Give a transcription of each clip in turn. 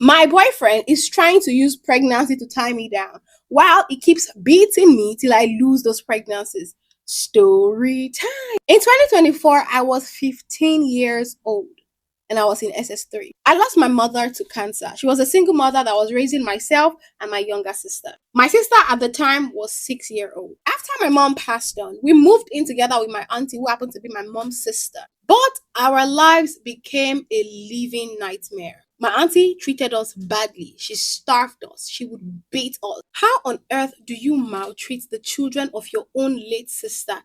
My boyfriend is trying to use pregnancy to tie me down while he keeps beating me till I lose those pregnancies. Story time. In 2024, I was 15 years old and I was in SS3. I lost my mother to cancer. She was a single mother that was raising myself and my younger sister. My sister at the time was 6 years old. After my mom passed on, we moved in together with my auntie, who happened to be my mom's sister. But our lives became a living nightmare. My auntie treated us badly. She starved us. She would beat us. How on earth do you maltreat the children of your own late sister?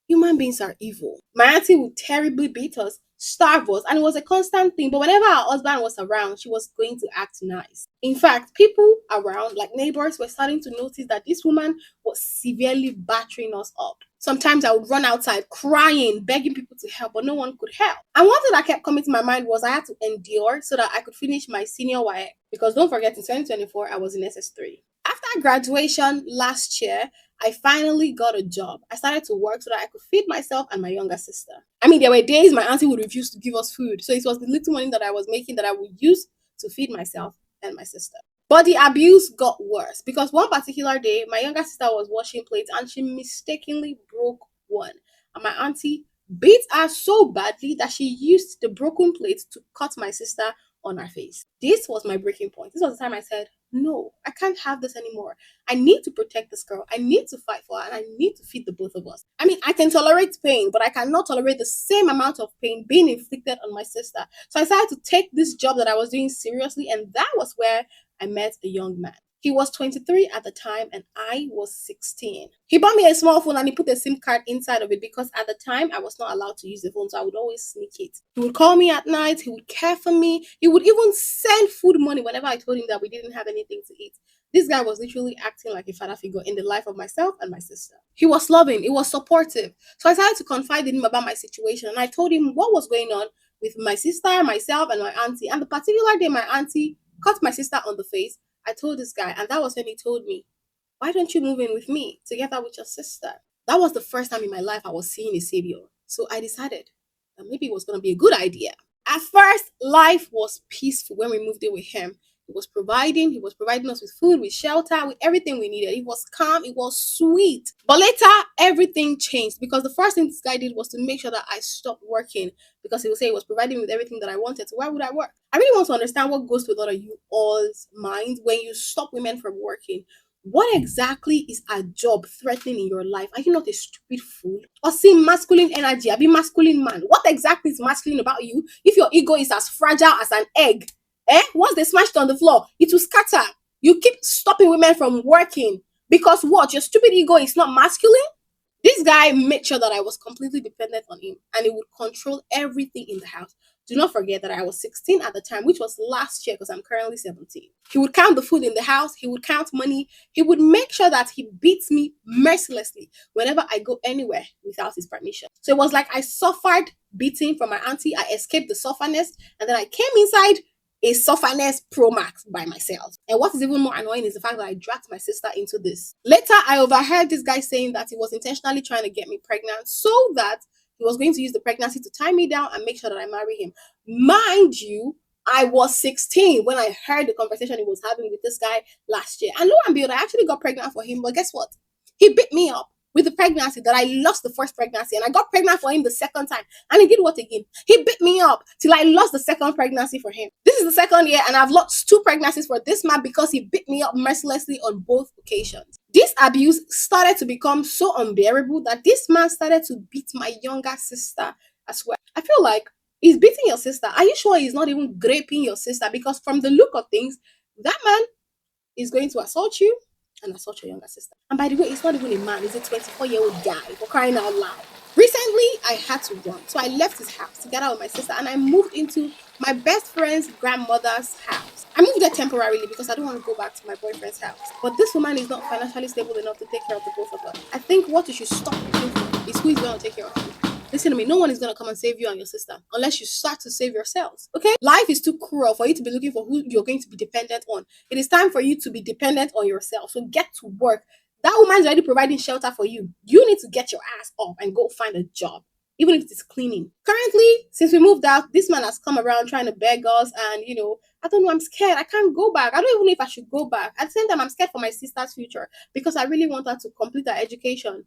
Human beings are evil. My auntie would terribly beat us, starve us, and it was a constant thing. But whenever our husband was around, she was going to act nice. In fact, people around, like neighbors, were starting to notice that this woman was severely battering us up. Sometimes I would run outside crying, begging people to help, but no one could help. And one thing that kept coming to my mind was I had to endure so that I could finish my senior YA. Because don't forget, in 2024, I was in SS3. After graduation last year, I finally got a job. I started to work so that I could feed myself and my younger sister. I mean, there were days my auntie would refuse to give us food. So it was the little money that I was making that I would use to feed myself and my sister. But the abuse got worse because one particular day, my younger sister was washing plates and she mistakenly broke one. And my auntie beat her so badly that she used the broken plate to cut my sister on her face. This was my breaking point. This was the time I said, no, I can't have this anymore. I need to protect this girl. I need to fight for her and I need to feed the both of us. I mean, I can tolerate pain, but I cannot tolerate the same amount of pain being inflicted on my sister. So I decided to take this job that I was doing seriously, and that was where I met a young man. He was 23 at the time and I was 16. He bought me a small phone and he put a SIM card inside of it because at the time I was not allowed to use the phone, so I would always sneak it. He would call me at night, he would care for me, he would even send food money whenever I told him that we didn't have anything to eat. This guy was literally acting like a father figure in the life of myself and my sister. He was loving, he was supportive. So I started to confide in him about my situation and I told him what was going on with my sister, myself, and my auntie. And the particular day my auntie cut my sister on the face, I told this guy, and that was when he told me, why don't you move in with me together with your sister? That was the first time in my life I was seeing a savior. So I decided that maybe it was going to be a good idea. At first, life was peaceful when we moved in with him. He was providing us with food, with shelter, with everything we needed. It was calm, it was sweet. But later, everything changed because the first thing this guy did was to make sure that I stopped working because he would say he was providing me with everything that I wanted. So why would I work? I really want to understand what goes through a lot of you all's minds when you stop women from working. What exactly is a job threatening in your life? Are you not a stupid fool? Or see masculine energy? Are you masculine man? What exactly is masculine about you if your ego is as fragile as an egg? Once they smashed on the floor, it will scatter. You keep stopping women from working because what? Your stupid ego is not masculine? This guy made sure that I was completely dependent on him and he would control everything in the house. Do not forget that I was 16 at the time, which was last year because I'm currently 17. He would count the food in the house, he would count money, he would make sure that he beats me mercilessly whenever I go anywhere without his permission. So it was like I suffered beating from my auntie, I escaped the sufferness, and then I came inside a sufferness pro max by myself. And what is even more annoying is the fact that I dragged my sister into this. Later, I overheard this guy saying that he was intentionally trying to get me pregnant so that he was going to use the pregnancy to tie me down and make sure that I marry him. Mind you, I was 16 when I heard the conversation he was having with this guy last year. And lo and behold, I actually got pregnant for him. But guess what? He beat me up with the pregnancy that I lost the first pregnancy and I got pregnant for him the second time. And he did what again? He beat me up till I lost the second pregnancy for him. This is the second year and I've lost 2 pregnancies for this man because he beat me up mercilessly on both occasions. This abuse started to become so unbearable that this man started to beat my younger sister as well. I feel like he's beating your sister. Are you sure he's not even raping your sister? Because from the look of things, that man is going to assault you and assault your younger sister. And by the way, it's not even a man, it's a 24-year-old guy, for crying out loud. Recently, I had to run. So I left his house together with my sister and I moved into my best friend's grandmother's house. I moved there temporarily because I don't want to go back to my boyfriend's house. But this woman is not financially stable enough to take care of the both of us. I think what you should stop looking for is who is going to take care of you. Listen to me, no one is going to come and save you and your sister unless you start to save yourselves. Okay? Life is too cruel for you to be looking for who you're going to be dependent on. It is time for you to be dependent on yourself. So get to work. That woman's already providing shelter for you. You need to get your ass up and go find a job. even if it is cleaning. Currently, since we moved out, this man has come around trying to beg us, and I don't know, I'm scared. I can't go back. I don't even know if I should go back. At the same time, I'm scared for my sister's future because I really want her to complete her education.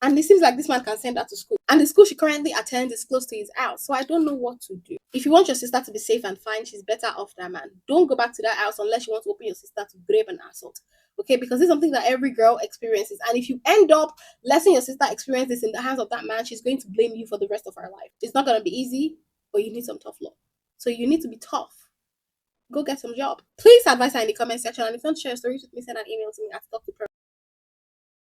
And it seems like this man can send her to school. And the school she currently attends is close to his house. So I don't know what to do. If you want your sister to be safe and fine, she's better off that man. Don't go back to that house unless you want to open your sister to grave and assault. Okay, because this is something that every girl experiences. And if you end up letting your sister experience this in the hands of that man, she's going to blame you for the rest of her life. It's not going to be easy, but you need some tough love. So you need to be tough. Go get some job. Please advise her in the comment section. And if you want to share your stories with me, send an email to me at talk to